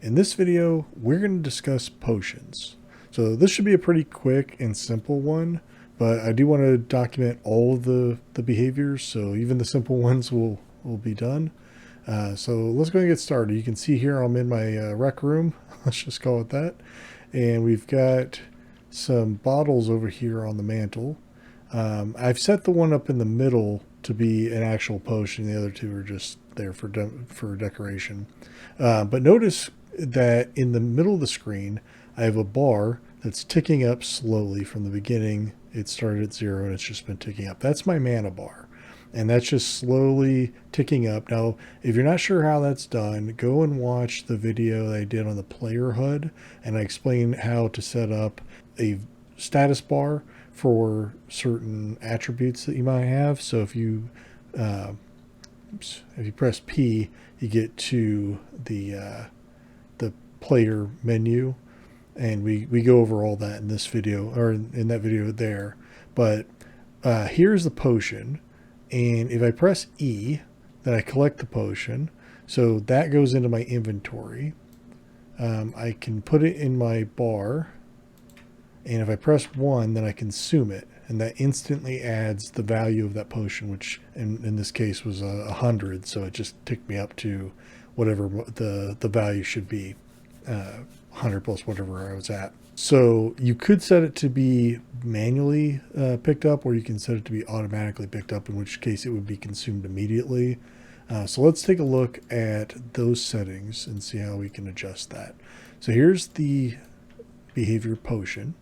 In this video, we're going to discuss potions. So this should be a pretty quick and simple one, but I do want to document all of the behaviors, so even the simple ones will be done. So let's go and get started. You can see here I'm in my rec room, let's just call it that. And we've got some bottles over here on the mantle. I've set the one up in the middle to be an actual potion. The other two are just there for decoration. But notice that in the middle of the screen, I have a bar that's ticking up slowly from the beginning. It started at 0 and it's just been ticking up. That's my mana bar. And that's just slowly ticking up. Now, if you're not sure how that's done, go and watch the video that I did on the player HUD, and I explain how to set up a status bar for certain attributes that you might have. So if you press P, you get to the player menu, and we go over all that in this video, or in that video there. But here's the potion. And if I press E, then I collect the potion. So that goes into my inventory. I can put it in my bar. And if I press 1, then I consume it. And that instantly adds the value of that potion, which in this case was 100. So it just ticked me up to whatever the value should be. 100 plus whatever I was at. So you could set it to be manually picked up, or you can set it to be automatically picked up, in which case it would be consumed immediately. So let's take a look at those settings and see how we can adjust that. So here's the behavior potion.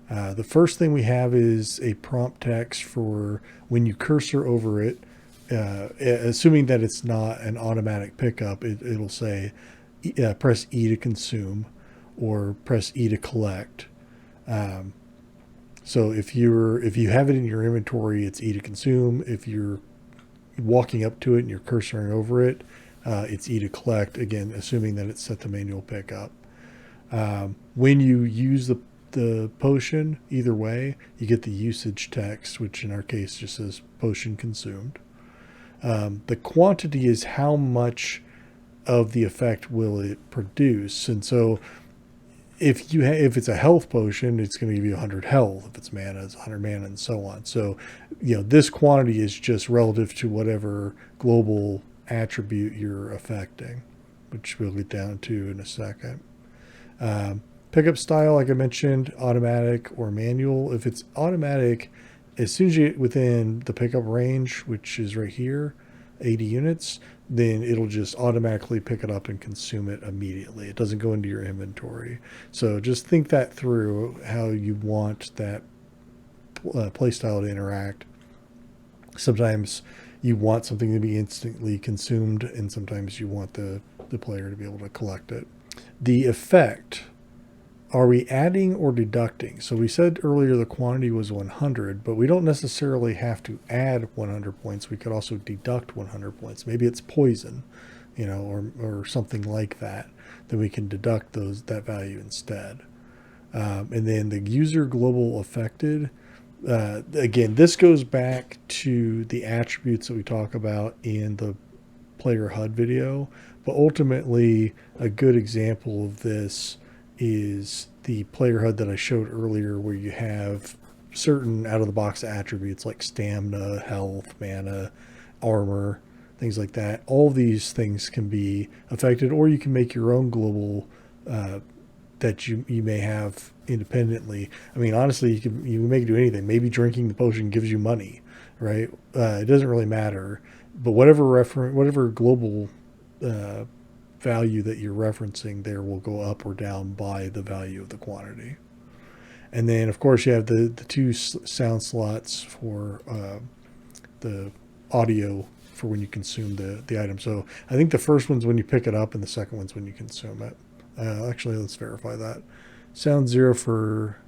The first thing we have is a prompt text for when you cursor over it, assuming that it's not an automatic pickup, it'll say press E to consume or press E to collect. So if you have it in your inventory, it's E to consume. If you're walking up to it and you're cursoring over it, it's E to collect, again assuming that it's set to manual pickup. When you use the potion, either way, you get the usage text, which in our case just says potion consumed. The quantity is how much of the effect will it produce. And so if it's a health potion, it's going to give you 100 health. If it's mana, it's 100 mana, and so on. So this quantity is just relative to whatever global attribute you're affecting, which we'll get down to in a second. Pickup style, like I mentioned, automatic or manual. If it's automatic, as soon as you get within the pickup range, which is right here, 80 units, then it'll just automatically pick it up and consume it immediately. It doesn't go into your inventory. So just think that through, how you want that playstyle to interact. Sometimes you want something to be instantly consumed, and sometimes you want the player to be able to collect it. The effect, are we adding or deducting? So we said earlier the quantity was 100, but we don't necessarily have to add 100 points. We could also deduct 100 points. Maybe it's poison, or something like that. Then we can deduct that value instead. And then the user global affected. Again, this goes back to the attributes that we talk about in the player HUD video. But ultimately, a good example of this is the player HUD that I showed earlier, where you have certain out-of-the-box attributes like stamina, health, mana, armor, things like that. All these things can be affected, or you can make your own global that you may have independently. I mean, honestly, you can make it do anything. Maybe drinking the potion gives you money, right? It doesn't really matter. But whatever global value that you're referencing there will go up or down by the value of the quantity. And then of course you have the two sound slots for the audio for when you consume the item. So I think the first one's when you pick it up and the second one's when you consume it. Actually, let's verify that. Sound 0 for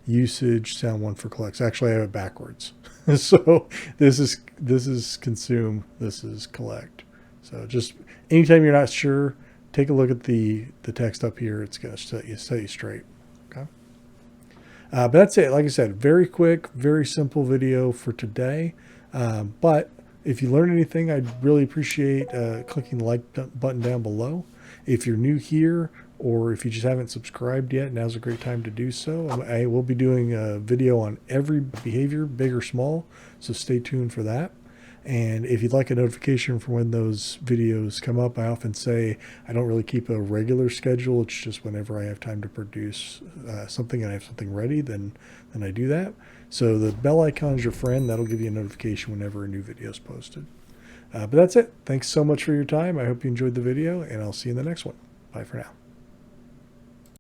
usage, sound 1 for collects. Actually, I have it backwards. So this is consume, this is collect. So just anytime you're not sure, take a look at the text up here. It's going to set you straight. Okay. But that's it. Like I said, very quick, very simple video for today. But if you learned anything, I'd really appreciate clicking the like button down below. If you're new here, or if you just haven't subscribed yet, now's a great time to do so. I will be doing a video on every behavior, big or small, so stay tuned for that. And if you'd like a notification for when those videos come up, I often say I don't really keep a regular schedule. It's just whenever I have time to produce something and I have something ready, then I do that. So the bell icon is your friend. That'll give you a notification whenever a new video is posted. But that's it. Thanks so much for your time. I hope you enjoyed the video, and I'll see you in the next one. Bye for now.